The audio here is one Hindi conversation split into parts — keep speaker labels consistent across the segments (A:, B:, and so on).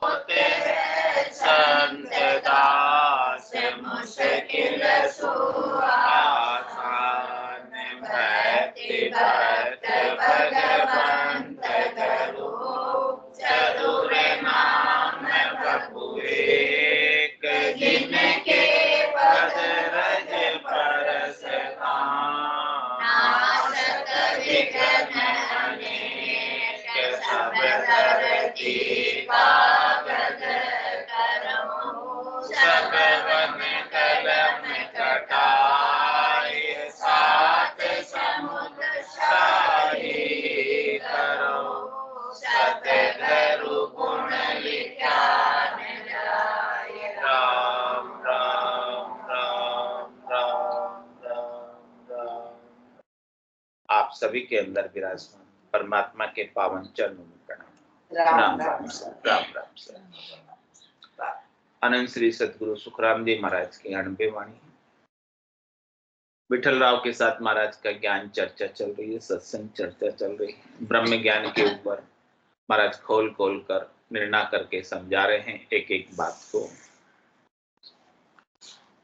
A: होते हैं संत दास, मुश्किल सुआसान, भक्ति भक्त भगवंत करो, जरूर नाम प्रभु एक, जिनके पद रज परस धाम, नाशक विघ्न अनेक, सब धरती कागज करो, सब वन कलम कटाई, सात समुद्र शाही करो, सतगुरु गुण विज्ञान गाय, राम राम राम राम राम राम। आप सभी के अंदर विराजमान परमात्मा के पावन चरणों में प्रणाम। राम राम राम राम से। अनंत श्री सतगुरु सुखराम जी महाराज की 98 वाणी। विठल राव के साथ महाराज का ज्ञान चर्चा चल रही है, सत्संग चर्चा चल रही है। ब्रह्म ज्ञान के ऊपर महाराज खोल खोल कर निर्णय करके समझा रहे हैं एक एक बात को।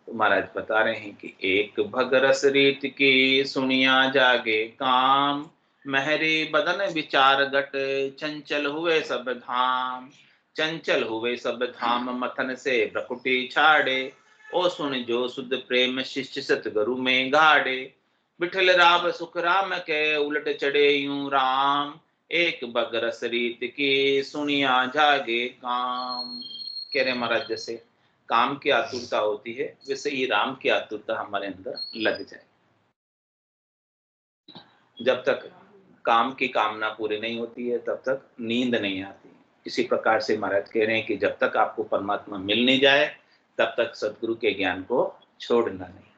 A: तो महाराज बता रहे हैं कि एक भगरस रीत की सुनिया जागे काम, महरी बदन विचार गट, चंचल हुए सब धाम, चंचल हुए सब धाम, मथन से प्रकुटी छाड़े, ओ सुन जो शुद्ध प्रेम शिष्य सतगुरु में गाड़े, विठल राव सुख राम के उलट चढ़े यूं राम, एक भगरस रीत की सुनिया जागे काम। कह रहे महाराज जैसे काम की आतुरता होती है, वैसे ही राम की आतुरता हमारे अंदर लग जाए। जब तक काम की कामना पूरी नहीं होती है तब तक नींद नहीं आती। इसी प्रकार से महाराज कह रहे हैं कि जब तक आपको परमात्मा मिल नहीं जाए तब तक सतगुरु के ज्ञान को छोड़ना नहीं।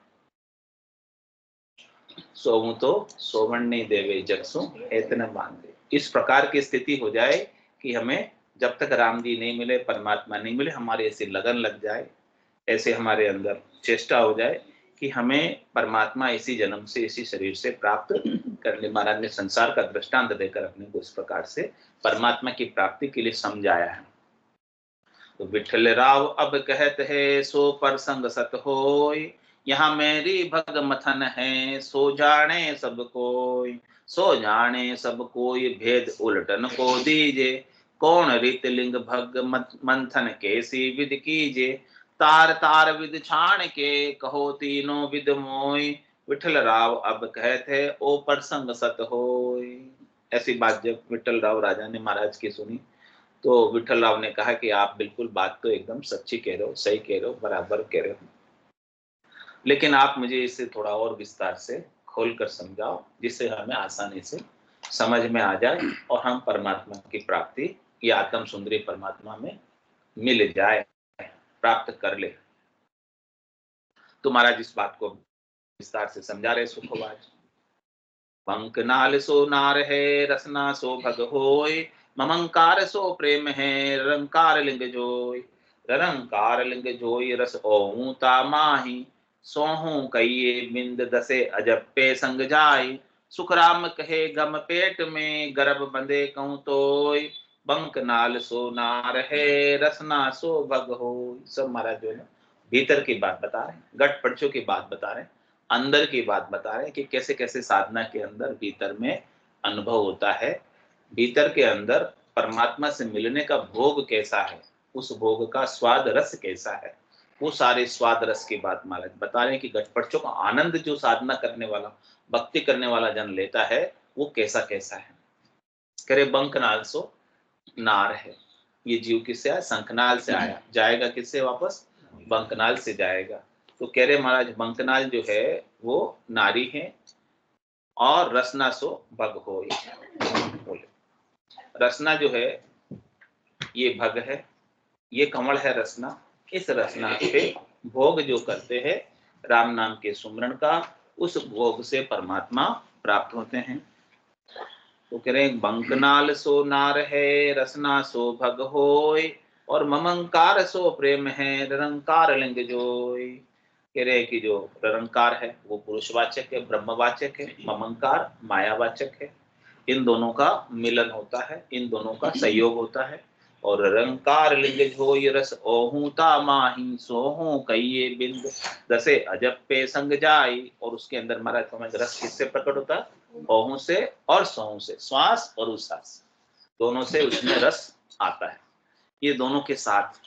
A: सोऊं तो सोवण नहीं देवे जगसु इतना मान दे। इस प्रकार की स्थिति हो जाए कि हमें जब तक राम जी नहीं मिले, परमात्मा नहीं मिले, हमारे ऐसे लगन लग जाए, ऐसे हमारे अंदर चेष्टा हो जाए कि हमें परमात्मा इसी जन्म से इसी शरीर से प्राप्त करने। महाराज ने संसार का दृष्टांत देकर अपने को इस प्रकार से परमात्मा की प्राप्ति के लिए समझाया है। तो विठल राव अब कहते है सो पर संग सत होय, यहाँ मेरी भग मथन है, सो जाने सब कोई, सो जाने सब कोई, भेद उलटन को दीजे, कौन रीत लिंग भग मंथन कैसी विधि कीजे, तार तार विध छाण के, कहो तीनों विध मोय, विठल राव अब कहते ओ पर संग सत होय। ऐसी बात जब विठल राव राजा ने महाराज की सुनी तो विठल राव ने कहा कि आप बिल्कुल बात तो एकदम सच्ची कह रहे हो, सही कह रहे हो, बराबर कह रहे हो, लेकिन आप मुझे इसे थोड़ा और विस्तार से खोलकर समझाओ जिससे हमें आसानी से समझ में आ जाए और हम परमात्मा की प्राप्ति या आत्म सुंदरी परमात्मा में मिल जाए, प्राप्त कर ले। तो महाराज इस बात को विस्तार से समझा रहे। सुखवाज पंक नाल सो नार है, रसना सो भग होय, ममंकार सो प्रेम है, रंकार लिंग जोय, रंकार लिंग जोय, रस ओहू ता माही, सोहू कहिए बिंद दसे अजप्पे संग जाय, सुख राम कहे गम पेट में, गर्भ बंधे कहूं तोय, बंक नाल सो नार है, रसना सो भग होय। सब महाराज जो है भीतर की बात बता रहे हैं, गट पड़चों की बात बता रहे हैं, अंदर की बात बता रहे हैं कि कैसे कैसे साधना के अंदर भीतर में अनुभव होता है, भीतर के अंदर परमात्मा से मिलने का भोग कैसा है, उस भोग का स्वाद रस कैसा है, वो सारे स्वाद रस की बात महाराज बता रहे हैं कि गटपटचों का आनंद जो साधना करने वाला, भक्ति करने वाला जन लेता है वो कैसा कैसा है। करे बंकनाल सो नार है, ये जीव किससे आया, शंखनाल से आया, जाएगा किससे वापस, बंकनाल से जाएगा। तो कह रहे महाराज बंकनाल जो है वो नारी है और रसना सो भग हो। बोले रसना जो है ये भग है, ये कमल है रसना। इस रसना पे भोग जो करते हैं राम नाम के सुमरण का, उस भोग से परमात्मा प्राप्त होते हैं। तो कह रहे बंकनाल सो नार है, रसना सो भग होय, और ममंकार सो प्रेम है, निरंकार लिंग जोय। कह रहे कि जो निरंकार है वो पुरुषवाचक है, ब्रह्मवाचक है, ममंकार मायावाचक है। इन दोनों का मिलन होता है, इन दोनों का संयोग होता है और रंकार लिंग हो ये रस ओहू ता माही सोहू कहिए बिंद दसे अजब पे संग जाई। और उसके अंदर महाराज समझ रस किससे प्रकट होता है? ओहू से और सोहू से, श्वास और उच्छ्वास दोनों से उसमें रस आता है। ये दोनों के साथ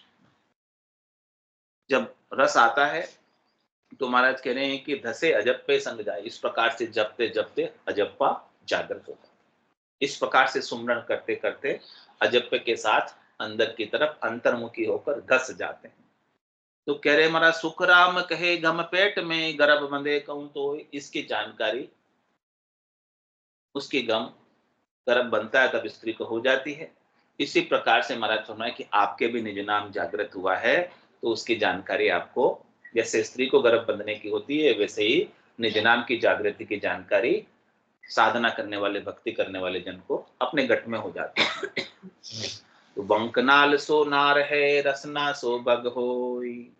A: जब रस आता है तो महाराज कह रहे हैं कि धसे अजब पे संग जाए। इस प्रकार से जपते जपते अजप्पा जागृत होता है। इस प्रकार से सुमरण करते करते अजप्पे के साथ अंदर की तरफ अंतर्मुखी होकर धस जाते हैं। तो कह रहे महाराज सुख राम कहे गम पेट में गर्भ बंधे कहूं तो इसकी जानकारी उसकी गम गर्भ बनता है तब स्त्री को हो जाती है। इसी प्रकार से महाराज फरमाया कि आपके भी निज नाम जागृत हुआ है तो उसकी जानकारी आपको जैसे स्त्री को गर्भ बंधने की होती है वैसे ही निज नाम की जागृति की जानकारी साधना करने वाले भक्ति करने वाले जन को अपने घट में हो जाती है। तो बंकनाल सो नार है रसना सो बग होई।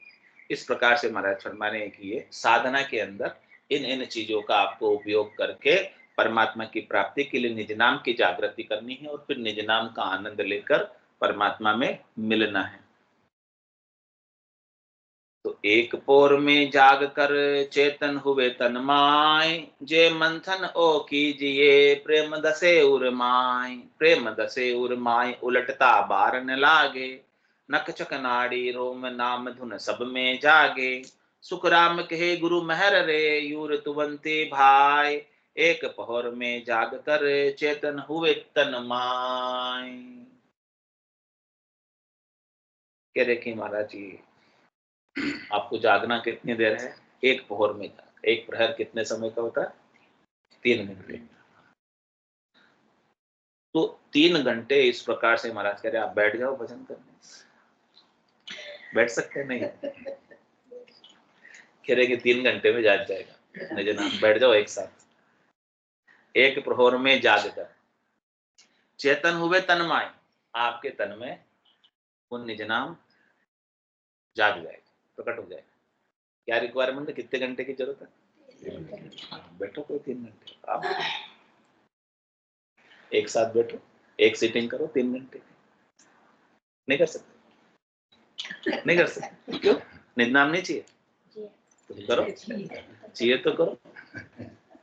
A: इस प्रकार से महाराज फरमा रहे हैं कि ये साधना के अंदर इन इन चीजों का आपको उपयोग करके परमात्मा की प्राप्ति के लिए निज नाम की जागृति करनी है और फिर निज नाम का आनंद लेकर परमात्मा में मिलना है। तो एक पोर में जाग कर चेतन हुए तन्माय जे मंथन ओ कीजिए प्रेम दसे उर्माय। प्रेम दसे उर्माय उलटता बार न लागे नख चक नाड़ी रोम नाम धुन सब में जागे। सुख राम कहे गुरु मेहर रे यूर तुवंते भाई एक पहर में जाग कर चेतन हुए तन्माय। कह रहे कि महाराज जी आपको जागना कितनी देर है? एक पहर में जाग। एक प्रहर कितने समय का होता है? 3 घंटे। तो 3 घंटे इस प्रकार से महाराज कह रहे आप बैठ जाओ भजन करने। बैठ सकते नहीं? कह रहे कि 3 घंटे में जाग जाएगा निज नाम। बैठ जाओ एक साथ। एक प्रहर में जाग कर चेतन हुए तन्माय। आपके तन में वो निज नाम जाग जाएगा, प्रकट हो जाएगा। क्या रिक्वायरमेंट है? कितने घंटे की जरूरत है? बैठो कोई 3 घंटे। आप एक साथ बैठो, एक सीटिंग करो 3 घंटे। नहीं कर सकते? नहीं कर सकते क्यों? निज नाम नहीं चाहिए? तो करो। चाहिए तो करो।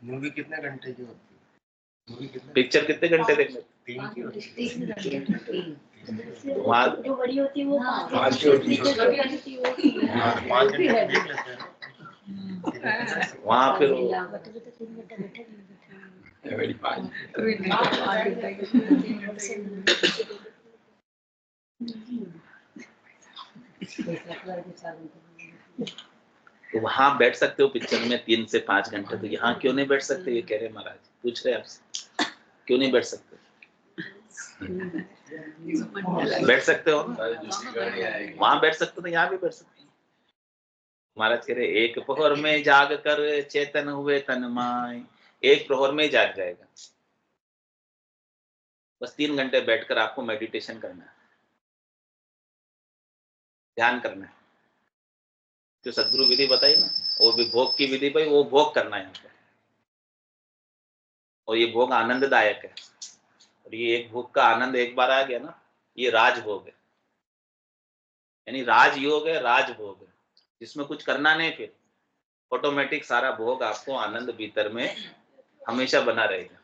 B: मूवी कितने घंटे की होती है?
A: पिक्चर कितने घंटे देखने?
B: 3 की होती है।
A: वहाँ
C: जो बड़ी होती है वो
B: 5 की होती है। 5 घंटे देख लेते हैं।
A: वहाँ फिर तो वहां बैठ सकते हो पिक्चर में 3 से 5 घंटे। तो यहाँ क्यों नहीं बैठ सकते? ये कह रहे महाराज, पूछ रहे आपसे क्यों नहीं बैठ सकते? बैठ सकते हो, वहां बैठ सकते हो तो यहाँ भी बैठ सकते हो। महाराज कह रहे एक प्रहर में जाग कर चेतन हुए तन्माय। एक प्रहर में जाग जाएगा। बस 3 घंटे बैठकर आपको मेडिटेशन करना है, ध्यान करना है। जो सदगुरु विधि बताई ना, वो भी भोग की विधि भाई, वो भोग करना है यहाँ पे। और ये भोग आनंददायक है। और ये एक भोग का आनंद एक बार आ गया ना, ये राजभोग है। यानी राजयोग है, राजभोग है, जिसमें कुछ करना नहीं, फिर ऑटोमेटिक सारा भोग आपको आनंद भीतर में हमेशा बना रहेगा।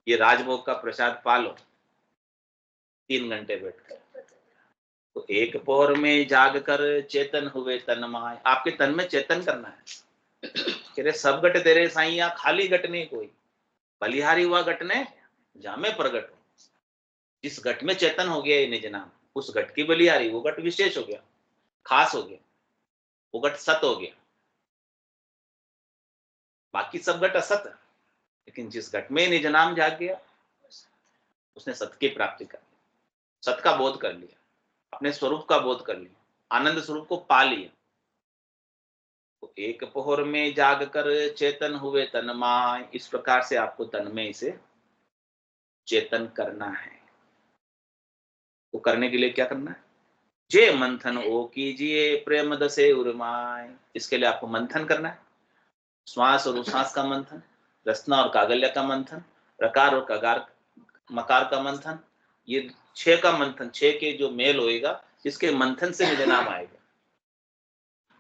A: ये राजभोग का प्रसाद पालो 3 घंटे बैठकर। तो एक पहर में जाग कर चेतन हुए तन्माय। आपके तन में चेतन करना है। तेरे सब गट तेरे साईं, या खाली गट नहीं कोई। बलिहारी हुआ गट ने जामे प्रगट हो। जिस गट में चेतन हो गया ये निज नाम, उस गट की बलिहारी, वो गट विशेष हो गया, खास हो गया, वो गट सत हो गया। बाकी सब गट असत है, लेकिन जिस गट में निज नाम जाग गया उसने सत की प्राप्ति कर ली, सत का बोध कर लिया, अपने स्वरूप का बोध कर लिया, आनंद स्वरूप को पा लिया। तो एक पहर में जाग कर चेतन हुए तन्माय। इस प्रकार से आपको तन में इसे चेतन करना है। तो करने के लिए क्या करना है? जे मंथन ओ कीजिए प्रेम दसे उर्माय। इसके लिए आपको मंथन करना है। श्वास और उश्वास का मंथन, रसना और कागल्य का मंथन, रकार और कगार मकार का मंथन, ये 6 का मंथन, 6 के जो मेल होएगा, इसके मंथन से निज नाम आएगा।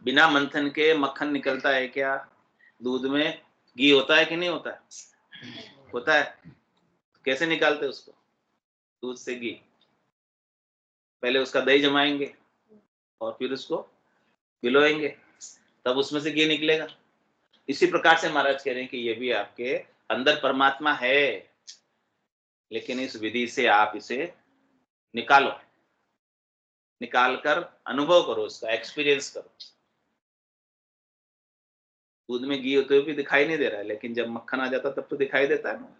A: बिना मंथन के मक्खन निकलता है क्या? दूध में घी होता है कि नहीं होता है? होता है। कैसे निकालते उसको? दूध से घी, पहले उसका दही जमाएंगे और फिर उसको पिलोएंगे, तब उसमें से घी निकलेगा। इसी प्रकार से महाराज कह रहे हैं कि ये भी आपके अंदर परमात्मा है, लेकिन इस विधि से आप इसे निकालो, निकाल कर अनुभव करो, उसका एक्सपीरियंस करो। दूध में घी होते हुए भी दिखाई नहीं दे रहा है, लेकिन जब मक्खन आ जाता तब तो दिखाई देता है ना,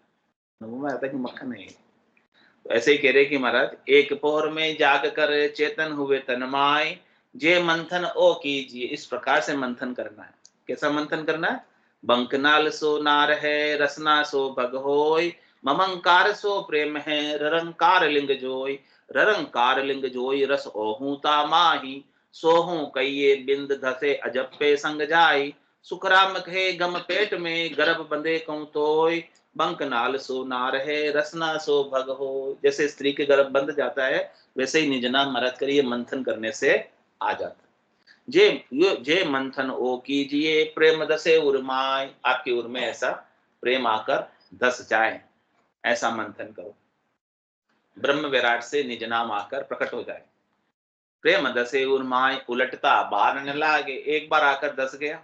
A: अनुभव में आता है कि मक्खन है। तो ऐसे ही कह रहे कि महाराज, एक पोर में जाग कर चेतन हुए तन्माय, जे मंथन ओ कीजिए। इस प्रकार से मंथन करना है। कैसा मंथन करना है? बंकनाल सो नार है, रसना सो भग होय, ममंकार सो प्रेम है, ररंकार लिंग जोय। ररंकार लिंग जोय रस ओहूता माही, सोहू कइये बिंद धसे अजप्पे संग जाई। सुखराम कहे गम पेट में, गर्भ बंधे कौं तोय। बंकनाल सो नार है, रसना सो भग हो। जैसे स्त्री के गर्भ बंध जाता है, वैसे ही निज नाम महाराज करिए मंथन करने से आ जाता है। जे मंथन ओ कीजिए, प्रेम दसे उर्माय। आपके उर में ऐसा प्रेम आकर धस जाए, ऐसा मंथन करो। ब्रह्म विराट से निज नाम आकर प्रकट हो जाए। प्रेम दसे उर्माय, उलटता बार न लागे। एक बार आकर धस गया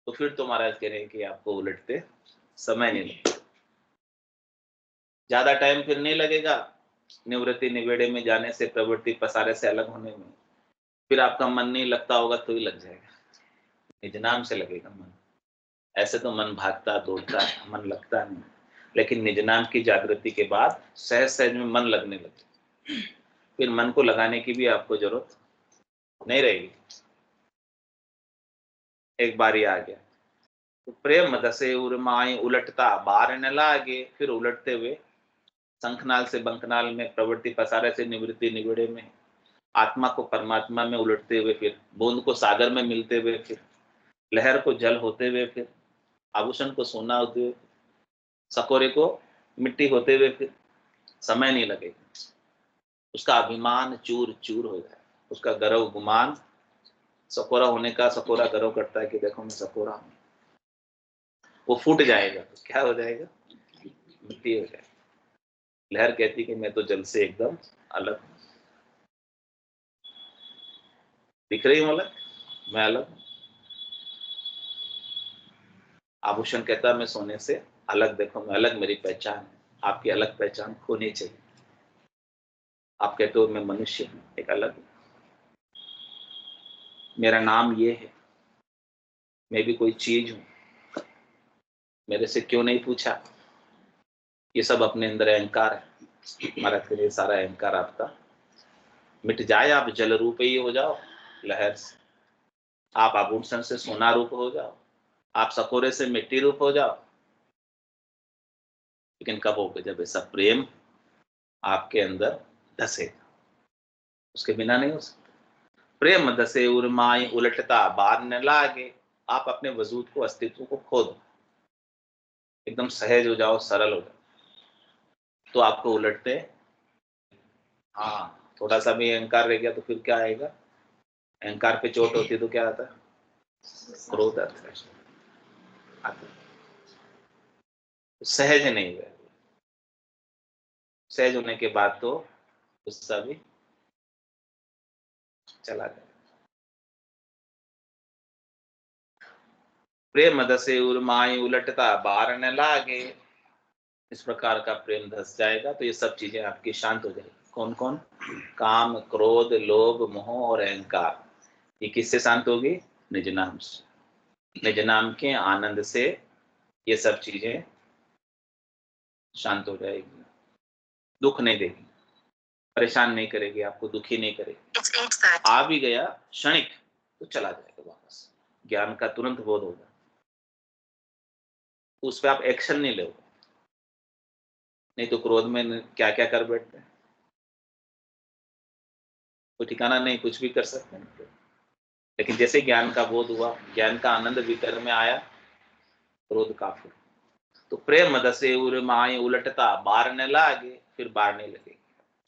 A: तो फिर तो महाराज कह रहे हैं कि आपको उलटते समय नहीं लगेगा, ज्यादा टाइम फिर नहीं लगेगा निवृत्ति निवेड़े में जाने से, प्रवृत्ति पसारे से अलग होने में। फिर आपका मन नहीं लगता होगा तो ही लग जाएगा, निज नाम से लगेगा मन। ऐसे तो मन भागता दौड़ता है, मन लगता नहीं, लेकिन निज नाम की जागृति के बाद सहज सहज में मन लगने लगे, फिर मन को लगाने की भी आपको जरूरत नहीं रहेगी। एक बार ही आ गया तो प्रेम दसे उर्माए, उलटता बार न लागे। फिर उलटते हुए शंखनाल से बंकनाल में, प्रवृत्ति पसारे से निवृत्ति निवेड़े में, आत्मा को परमात्मा में उलटते हुए, फिर बूंद को सागर में मिलते हुए, फिर लहर को जल होते हुए, फिर आभूषण को सोना होते हुए, सकोरे को मिट्टी होते हुए, फिर समय नहीं लगेगा। उसका अभिमान चूर चूर हो जाए, उसका गर्व गुमान, सकोरा होने का सकोरा गर्व करता है कि देखो मैं सकोरा हूं, वो फूट जाएगा तो क्या हो जाएगा? मिट्टी हो जाएगा। लहर कहती कि मैं तो जल से एकदम अलग हूं। दिख रही हूं अलग, मैं अलग हूं। आभूषण कहता मैं सोने से अलग, देखो मैं अलग, मेरी पहचान है। आपकी अलग पहचान होनी चाहिए। आप कहते हो मैं मनुष्य हूं, एक अलग हूं, मेरा नाम ये है, मैं भी कोई चीज हूं, मेरे से क्यों नहीं पूछा। ये सब अपने अंदर अहंकार है। महाराज के लिए सारा अहंकार आपका मिट जाए, आप जल रूप ही हो जाओ लहर से, आप आभूषण से सोना रूप हो जाओ, आप सकोरे से मिट्टी रूप हो जाओ। लेकिन कब होगा? जब ऐसा प्रेम आपके अंदर धसेगा, उसके बिना नहीं हो सकता। प्रेम दसे उर्माई, उलटता बार न लागे। आप अपने वजूद को, अस्तित्व को खो दो, एकदम सहज हो जाओ, सरल हो जाओ, तो आपको उलटते, हाँ थोड़ा सा भी अहंकार रह गया तो फिर क्या आएगा? अहंकार पे चोट होती है तो क्या आता है? क्रोध आता है। सहज नहीं हुए, सहज होने के बाद तो गुस्सा भी चला जाए। प्रेम दसे उर्माई, उलटता बार न लागे। इस प्रकार का प्रेम धस जाएगा तो ये सब चीजें आपकी शांत हो जाएगी। कौन कौन? काम, क्रोध, लोभ, मोह और अहंकार। ये किससे शांत होगी? निज नाम से। निज नाम के आनंद से ये सब चीजें शांत हो जाएगी। दुख नहीं देगी, परेशान नहीं करेगी, आपको दुखी नहीं करेगी। आ भी गया क्षणिक तो चला जाएगा वापस। ज्ञान का तुरंत बोध होगा, उस पर आप एक्शन नहीं लोगे। नहीं तो क्रोध में क्या क्या कर बैठते हैं, कोई ठिकाना नहीं, कुछ भी कर सकते हैं। लेकिन जैसे ज्ञान का बोध हुआ, ज्ञान का आनंद भीतर में आया, क्रोध काफी। तो प्रेम दसे उर्माई, उलटता बार न लागे। फिर बार नहीं लगेगी,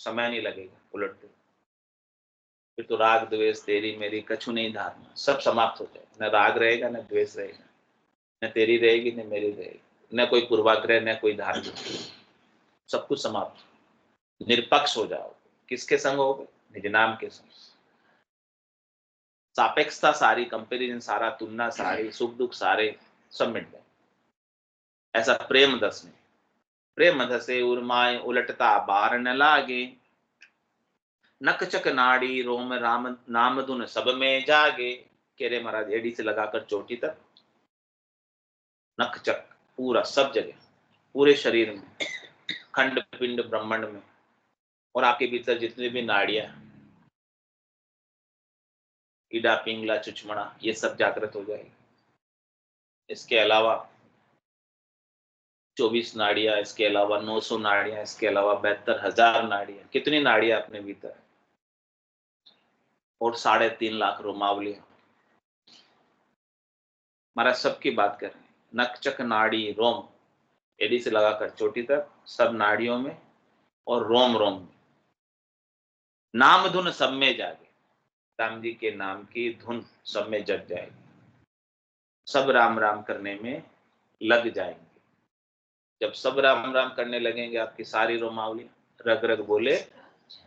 A: समय नहीं लगेगा उलटते। फिर तो राग द्वेष तेरी मेरी कछु नहीं धारना, सब समाप्त हो जाए। न राग रहेगा, न द्वेष रहेगा, न तेरी रहेगी न मेरी रहेगी, न कोई पूर्वाग्रह न कोई धारणा, सब कुछ समाप्त। निरपक्ष हो जाओ। किसके संग हो गए? निज नाम के संग। सापेक्षता सारी, कंपेरिजन सारा, तुलना सारी, सुख दुख सारे सब मिट गए। ऐसा प्रेम दस में। प्रेम दसे उर्माए उलटता बार न लागे, नकचक नाड़ी रोम राम नाम धुन सब में जागे। कह रहे महाराज एड़ी से लगाकर चोटी तक, नकचक पूरा सब जगह, पूरे शरीर में, खंड पिंड ब्रह्मांड में, और आपके भीतर जितने भी नाड़ियां, ईडा पिंगला चुचमड़ा, ये सब जागृत हो जाएगी। इसके अलावा 24 नाड़ियां, इसके अलावा 900 नाड़ियां, इसके अलावा 72,000 नाड़ियां, कितनी नाड़ियां अपने भीतर, और 3.5 लाख रोमावलियां। महाराज सबकी बात कर रहे हैं। नकचक नाड़ी रोम, एडी से लगाकर चोटी तक, सब नाड़ियों में और रोम रोम में। नाम धुन सब में जागे, राम जी के नाम की धुन सब में जग जाएगी। सब राम राम करने में लग जाएंगे। जब सब राम राम करने लगेंगे, आपकी सारी रोमावली रग रग बोले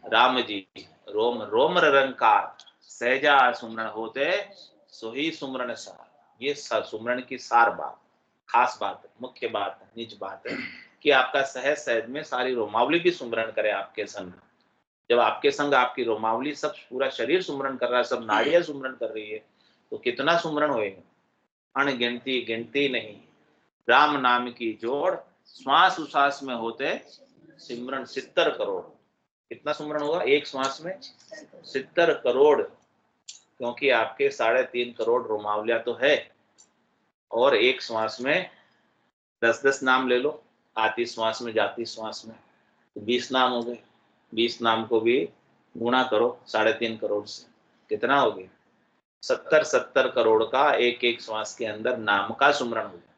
A: राम जी, रोम रोम रंकार, सहजा सुमरण होते सोही सुमरण सार। ये सुमरण की सार बात, खास बात है, मुख्य बात है, निज बात है कि आपका सहज सहज में सारी रोमावली भी सुमरण करे आपके संग। जब आपके संग आपकी रोमावली, सब पूरा शरीर सुमरण कर रहा है, सब नाड़ियां सुमरण कर रही है, तो कितना सुमरण होएगा? अनगिनती गिनती नहीं। राम नाम की जोड़, श्वास उश्वास में होते सिमरन 70 करोड़। कितना सुमरण होगा एक श्वास में? 70 करोड़। क्योंकि आपके 3.5 करोड़ रोमावलिया तो है, और एक श्वास में 10-10 नाम ले लो, आती श्वास में जाती श्वास में, तो 20 नाम हो गए। 20 नाम को भी गुणा करो 3.5 करोड़ से, कितना हो गया? 70 करोड़ का एक एक श्वास के अंदर नाम का सुमरण हो गया।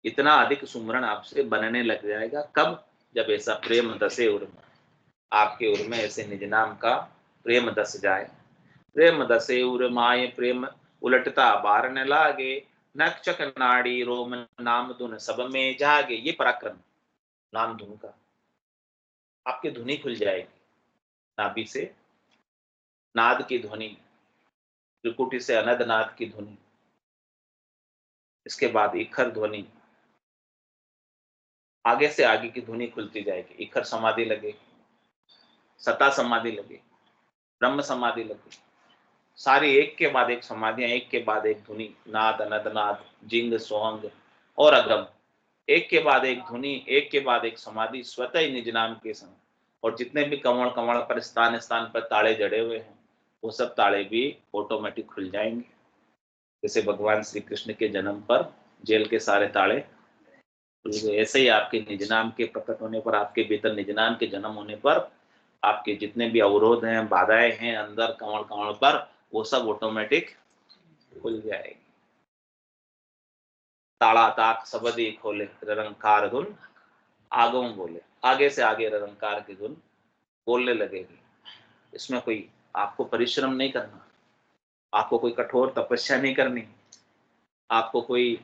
A: इतना अधिक सुमरण आपसे बनने लग जाएगा। कब? जब ऐसा प्रेम दसे उर में, आपके उर में ऐसे निज नाम का प्रेम दस जाए। प्रेम दसे उर माए, प्रेम उलटता बार न लागे, नक्षक नाड़ी रोम नाम धुन सब में जागे। ये पराक्रम नाम धुन का, आपकी धुनी खुल जाएगी। नाभि से नाद की ध्वनि, त्रिकुटी से अनद नाद की ध्वनि, इसके बाद इखर ध्वनि, आगे से आगे की ध्वनि खुलती जाएगी। इखर समाधि लगे, सता समाधि लगे, ब्रह्म समाधि लगे, सारी एक के बाद एक समाधियां, एक के बाद एक धुनि, नाद अनद नाद, जिंग सोहंग और अगम, एक के बाद एक धुनि, एक के बाद एक समाधि, स्वतः ही निज नाम के संग। और जितने भी कमल कमल पर स्थान स्थान पर ताले जड़े हुए हैं, वो सब ताले भी ऑटोमेटिक खुल जाएंगे। जैसे भगवान श्री कृष्ण के जन्म पर जेल के सारे ताले, ऐसे ही आपके निज नाम के प्रकट होने पर, आपके भीतर निज नाम के जन्म होने पर, आपके जितने भी अवरोध हैं, बाधाएं हैं अंदर कमल कमल पर, वो सब ऑटोमेटिक खुल जाएगी। ताड़ा ताक सबदी खोले, रंकार धुन आगम बोले, आगे से आगे रंकार की धुन बोलने लगेगी। इसमें कोई आपको परिश्रम नहीं करना, आपको कोई कठोर तपस्या नहीं करनी, आपको कोई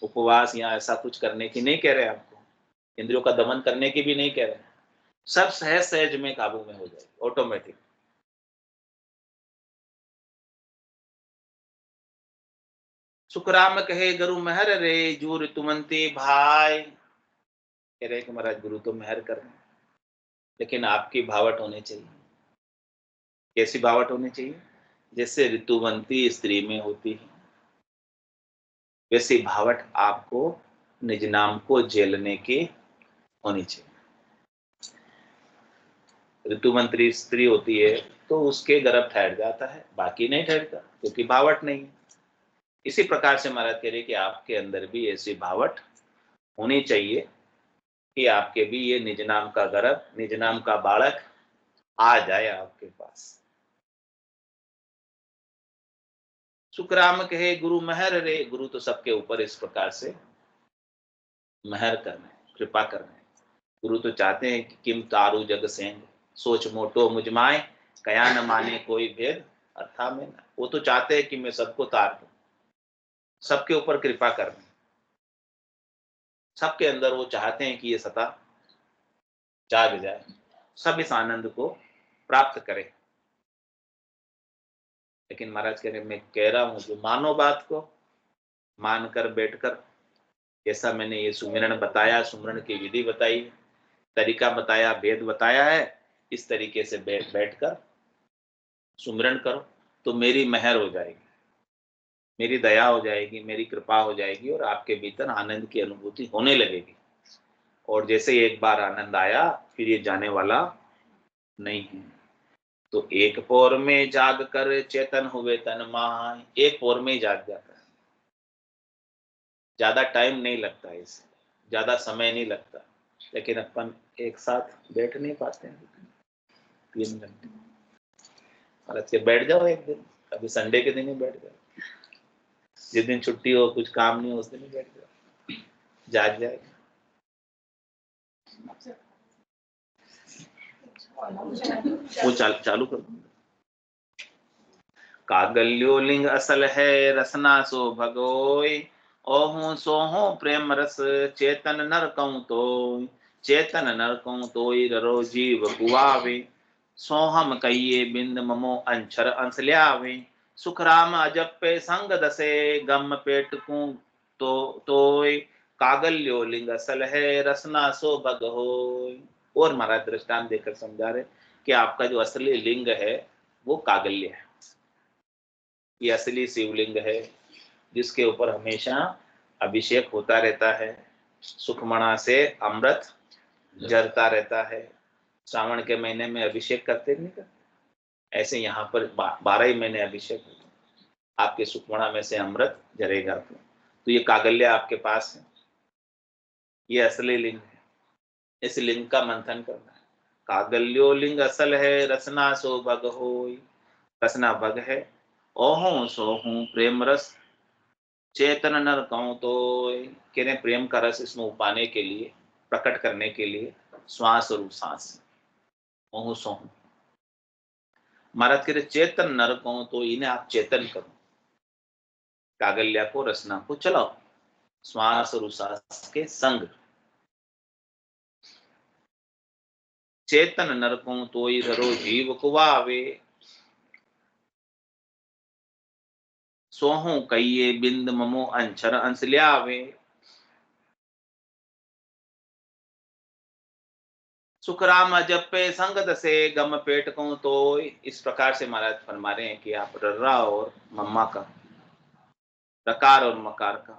A: उपवास या ऐसा कुछ करने की नहीं कह रहे, आपको इंद्रियों का दमन करने की भी नहीं कह रहे। सब सहज सहज में काबू में हो जाएगी ऑटोमेटिक। सुखराम कहे गुरु मेहर रे, जूर तुमंती भाई। कह रहे कि महाराज गुरु तो मेहर कर रहे हैं, लेकिन आपकी भावट होनी चाहिए। कैसी भावट होनी चाहिए? जैसे ऋतुवंती स्त्री में होती है, वैसी भावट आपको निज नाम को झेलने की होनी चाहिए। ऋतुवंती स्त्री होती है तो उसके गर्भ ठहर जाता है, बाकी नहीं ठहरता, क्योंकि भावट नहीं है। इसी प्रकार से महाराज कह रहे कि आपके अंदर भी ऐसी भावट होनी चाहिए कि आपके भी ये निज नाम का गर्भ, निज नाम का बालक आ जाए आपके पास। सुखराम कहे गुरु मेहर रे, गुरु तो सबके ऊपर इस प्रकार से मेहर करना है, कृपा करना है। गुरु तो चाहते हैं कि किम तारू जग सेंग, सोच मोटो मुझमाए, कया न माने कोई भेद अर्था में न। वो तो चाहते हैं कि मैं सबको तार दूं, सबके ऊपर कृपा कर दूं, सबके अंदर वो चाहते हैं कि ये सता जाग जाए, सब इस आनंद को प्राप्त करें। लेकिन महाराज कह रहे मैं कह रहा हूं जो मानो बात को, मानकर बैठकर, जैसा मैंने ये सुमिरन बताया, सुमिरन की विधि बताई, तरीका बताया, भेद बताया है, इस तरीके से बैठकर सुमिरन करो तो मेरी मेहर हो जाएगी, मेरी दया हो जाएगी, मेरी कृपा हो जाएगी और आपके भीतर आनंद की अनुभूति होने लगेगी। और जैसे एक बार आनंद आया फिर ये जाने वाला नहीं है। तो एक पौर में जाग कर चेतन हुए तन माय, एक पौर में ही जाग जाता है, ज्यादा टाइम नहीं लगता है, इसे ज्यादा समय नहीं लगता। लेकिन अपन एक साथ बैठ नहीं पाते हैं 3 घंटे। और अच्छे बैठ जाओ एक दिन, कभी संडे के दिन ही बैठ जाओ, जिस दिन छुट्टी हो कुछ काम नहीं हो उस दिन ही बैठ जाओ, जाग जाएगा। वो चालू कर दो। कागल्यो लिंग असल है रसना सो भगोय, ओहू सोहो प्रेम रस चेतन नर कहूं तो, चेतन नर कहूं तो ररो जीव कुआवे, सोहम कहिए बिंद ममो अंछर अंश ल्यावे, सुख राम अजपे संग दसे गम पेट को तोय, कागल्यो लिंग असल है रसना सो भग होय। और महाराज दृष्टांत देकर समझा रहे कि आपका जो असली लिंग है वो कागल्य है, ये असली शिवलिंग है जिसके ऊपर हमेशा अभिषेक होता रहता है, सुखमणा से अमृत झरता रहता है। श्रावण के महीने में अभिषेक करते नहीं करते, ऐसे यहाँ पर 12 ही महीने अभिषेक होता है, आपके सुखमणा में से अमृत झरेगा। तो ये कागल्य आपके पास है, ये असली लिंग है, इस लिंग का मंथन करना है। कागल्यो लिंग असल है रसना सो भग होय, रसना भग है, ओहू सोहू प्रेम रस चेतन नर कहूं तो, किने प्रेम का रस इसमें उपाने के लिए, प्रकट करने के लिए श्वास और सांस, ओहू सोहू। महाराज कह रहे चेतन नर कहूं तो इन्हें आप चेतन करो, कागल्या को रसना को चलाओ श्वास और उसास के संग। चेतन नर कहूं तो धरो जीव कुआवे, सोहू कहिए बिंद ममो अंछर अंश ल्यावे, सुख राम जपे संग दसे गम पेट कहूं तो। इस प्रकार से महाराज फरमा रहे हैं कि आप रर्रा और मम्मा का, रकार और मकार का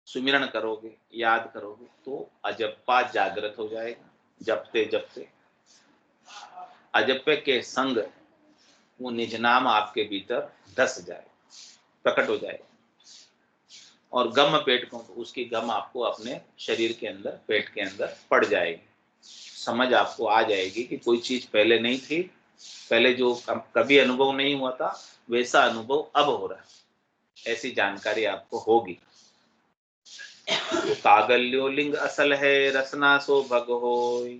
A: सुमिरन करोगे, याद करोगे तो अजप्पा जागृत हो जाएगा। जपते जपते अजप्पे के संग वो निज नाम आपके भीतर धस जाए, प्रकट हो जाए। और गम पेट को, उसकी गम आपको अपने शरीर के अंदर, पेट के अंदर पड़ जाएगी। समझ आपको आ जाएगी कि कोई चीज पहले नहीं थी, पहले जो कभी अनुभव नहीं हुआ था वैसा अनुभव अब हो रहा है, ऐसी जानकारी आपको होगी। तो कागल्यो लिंग असल है रसना सो भग होय,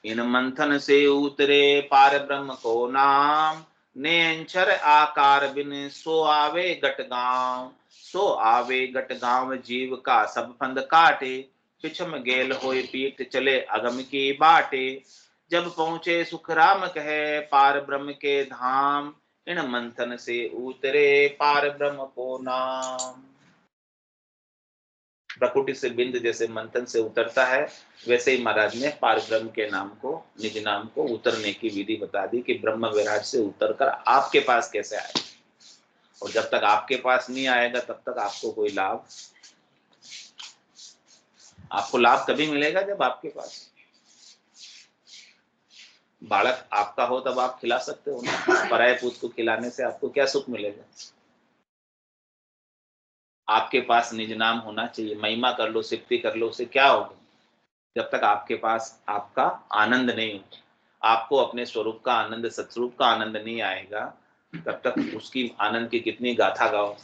A: इन मंथन से उतरे पार ब्रह्म को नाम, नेंचर आकार बिन सो आवे गट गांव, सो आवे गट गांव जीव का सब फंद काटे, पिछम गेल होए पीठ चले अगम की बाटे, जब पहुंचे सुख राम कहे पार ब्रह्म के धाम, इन मंथन से उतरे पार ब्रह्म को नाम। प्रकृति से बिंद जैसे मंथन से उतरता है, वैसे ही महाराज ने पार ब्रह्म के नाम को, निज नाम को उतरने की विधि बता दी कि ब्रह्म विराट से उतरकर आपके पास कैसे आए। और जब तक आपके पास नहीं आएगा तब तक आपको कोई लाभ, आपको लाभ तभी मिलेगा जब आपके पास। बालक आपका हो तब आप खिला सकते हो ना, पराये पूत को खिलाने से आपको क्या सुख मिलेगा। आपके पास निज नाम होना चाहिए, महिमा कर लो, सिद्धि कर लो, उससे क्या होगा। जब तक आपके पास आपका आनंद नहीं हो, आपको अपने स्वरूप का आनंद, सत्स्वरूप का आनंद नहीं आएगा, तब तक उसकी आनंद की कितनी गाथा गाओ,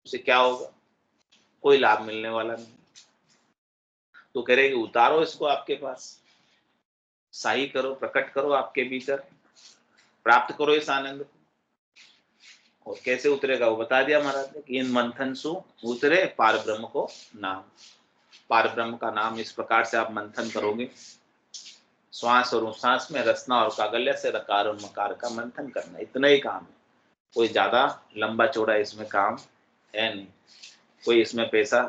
A: उसे क्या होगा, कोई लाभ मिलने वाला नहीं। तो कह रहे कि उतारो इसको आपके पास, शाही करो, प्रकट करो आपके भीतर, प्राप्त करो इस आनंद को। और कैसे उतरेगा वो बता दिया महाराज ने कि इन मंथन सु उतरे पार ब्रह्म को नाम। पार ब्रह्म का नाम इस प्रकार से आप मंथन करोगे, श्वास और उच्छ्वास में रसना और कागल्य से रकार और मकार का मंथन करना, इतना ही काम है। कोई ज्यादा लंबा चौड़ा इसमें काम है नहीं, कोई इसमें पैसा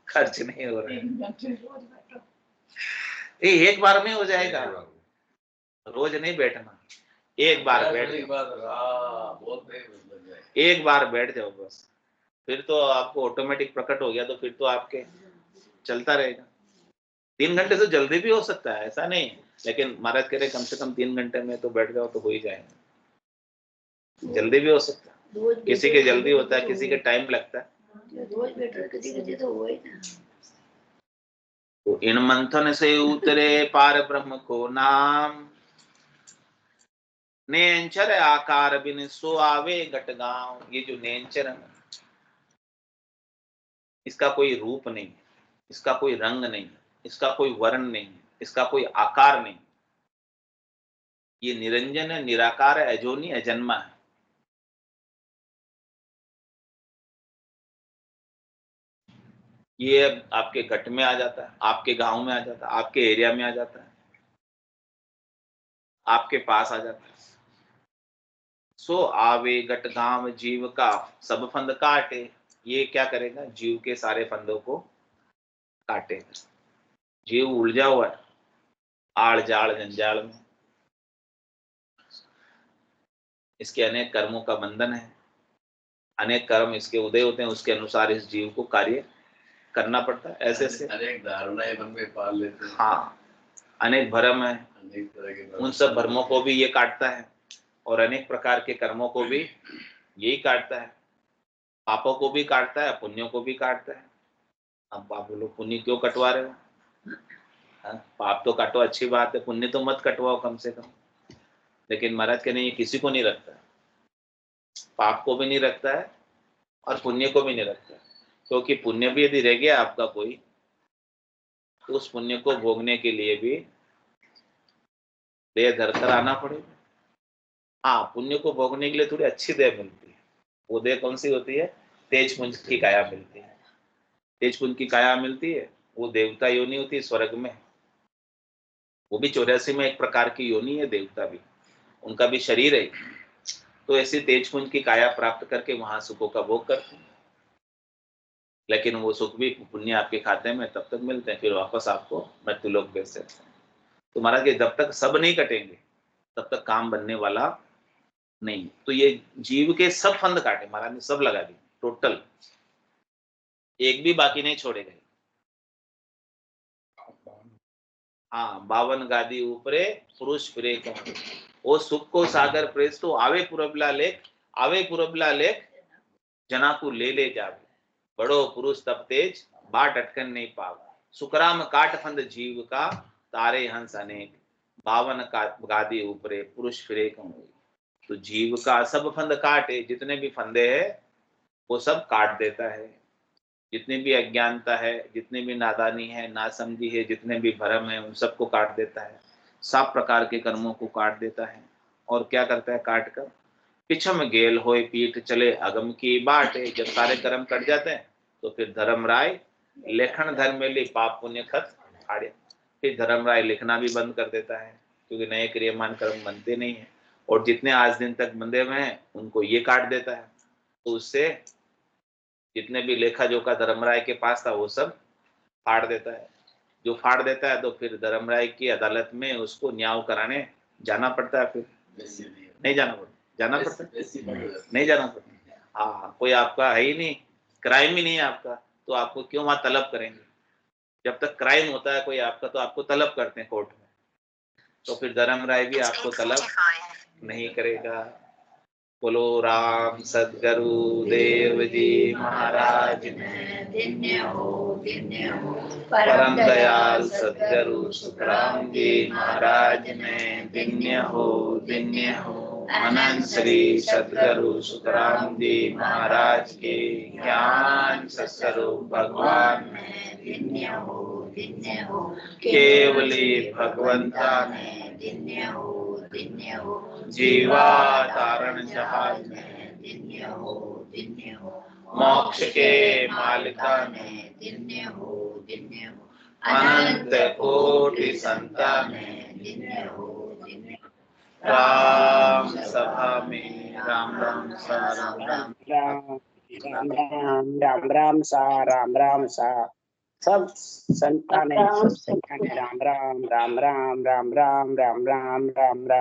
A: खर्च नहीं हो रहा है। ये एक बार में हो जाएगा, रोज नहीं बैठना, एक बार बैठ एक बार बैठ जाओ बस, फिर तो आपको ऑटोमेटिक प्रकट हो गया, तो फिर तो आपके चलता रहेगा। 3 घंटे से जल्दी भी हो सकता है, ऐसा नहीं, लेकिन महाराज कह रहे कम से कम 3 घंटे में तो बैठ जाओ तो हो ही जाएगा। जल्दी भी हो सकता है, किसी के जल्दी होता है, किसी के टाइम लगता है। तो इन मंथन से उतरे पार ब्रह्म को नाम, नेंचर आकार बिन सो आवे घट गांव। ये जो नेंचर है इसका कोई रूप नहीं, इसका कोई रंग नहीं, इसका कोई वर्ण नहीं, इसका कोई आकार नहीं। ये निरंजन है, निराकार है, अजोनी अजन्मा है। ये आपके घट में आ जाता है, आपके गांव में आ जाता है, आपके एरिया में आ जाता है, आपके पास आ जाता है। सो आवे घट गांव जीव का सब फंद काटे। ये क्या करेगा, जीव के सारे फंदों को काटेगा। जीव उलझा हुआ है आड़ जाड़ जंजाल में, इसके अनेक कर्मों का बंधन है, अनेक कर्म इसके उदय होते हैं, उसके अनुसार इस जीव को कार्य करना पड़ता है। ऐसे ऐसे
B: अनेक धारणाएं मन में पाल लेते हैं।
A: हाँ, अनेक भ्रम है,
B: अनेक तरह के
A: उन सब भ्रमों को भी ये काटता है, और अनेक प्रकार के कर्मों को भी यही काटता है। पापों को भी काटता है, पुण्यों को भी काटता है। अब आप बोलो पुण्य क्यों कटवा रहे हो? पाप तो काटो, अच्छी बात है, पुण्य तो मत कटवाओ कम से कम। लेकिन महाराज कहने ये किसी को नहीं रखता है, पाप को भी नहीं रखता है और पुण्य को भी नहीं रखता है। क्योंकि पुण्य भी यदि रह गया आपका कोई, तो उस पुण्य को भोगने के लिए भी देह धरकर आना पड़ेगा। हाँ, पुण्य को भोगने के लिए थोड़ी अच्छी देह मिलती है। वो देह कौन सी होती है? तेज पुंज की काया मिलती है। तेज पुंज की काया मिलती है, वो देवता योनि होती है स्वर्ग में। वो भी 84 में एक प्रकार की योनि है, देवता भी, उनका भी शरीर है। तो ऐसी तेज पुंज की काया प्राप्त करके वहां सुखों का भोग करते हैं। लेकिन वो सुख भी पुण्य आपके खाते में तब तक मिलते हैं, फिर वापस आपको मृत्युलोक भेज सकते हैं। तो महाराज के जब तक सब नहीं कटेंगे तब तक काम बनने वाला नहीं। तो ये जीव के सब फंद काटे महाराज ने, सब लगा दिए टोटल, एक भी बाकी नहीं छोड़ेगा। हाँ, 52 गादी ऊपरे पुरुष फिरे कौन। वो सुख को सागर प्रेस तो आवे पुरबला लेख, आवे पुरबला लेख जना को ले जावे। बड़ो पुरुष तब तेज बाट अटकन नहीं पावा। सुकराम काट फंद जीव का तारे हंस अनेक। 52 का गादी ऊपरे पुरुष फिरे कौन। तो जीव का सब फंद काटे, जितने भी फंदे हैं वो सब काट देता है। जितनी भी अज्ञानता है, जितनी भी नादानी है, नासमझी है, जितने भी भ्रम है, उन सबको काट देता है। सब प्रकार के कर्मों को काट देता है। और क्या करता है काट कर? पिछम गेल होए पीठ चले अगम की बाट। जब सारे कर्म कट जाते हैं तो फिर धर्म राय लेखन धर्म में ले पाप पुण्य खत आड़े। फिर धर्म राय लिखना भी बंद कर देता है, क्योंकि नए क्रियमान कर्म बनते नहीं है। और जितने आज दिन तक बंधे हुए हैं उनको ये काट देता है। तो उससे जितने भी लेखा जोखा धर्मराय के पास था वो सब फाड़ देता है। जो फाड़ देता है तो फिर धर्मराय की अदालत में उसको न्याय कराने जाना पड़ता है। फिर नहीं जाना पड़ता, जाना पड़ता नहीं जाना पड़ता। हाँ, कोई आपका है ही नहीं, क्राइम ही नहीं है आपका, तो आपको क्यों वहां तलब करेंगे? जब तक क्राइम होता है कोई आपका तो आपको तलब करते हैं कोर्ट में, तो फिर धर्मराय भी आपको तलब नहीं करेगा। बोलो राम सदगुरु देव जी महाराज
C: धन्य हो
A: परम दयाल सदगुरु सुखराम जी महाराज में धन्य हो अनंत श्री सदगुरु सुखराम जी महाराज के ज्ञान सत्स्वरूप भगवान में
C: धन्य हो।
B: दिन्य हो,
A: केवली भगवंता ने
B: दिन्य हो, दिन्य हो,
A: जीवा तारण जहाज में
B: दिन्य हो, दिन्य हो,
A: मोक्ष के मालिका ने
B: दिन्य हो, दिन्य हो,
A: अनंत कोटि संतान ने
B: दिन्य हो, दिन्य हो,
A: राम सभा में राम राम सा राम राम
C: राम राम राम राम सा राम राम सा सब संतान राम राम राम राम राम राम राम राम राम राम राम राम।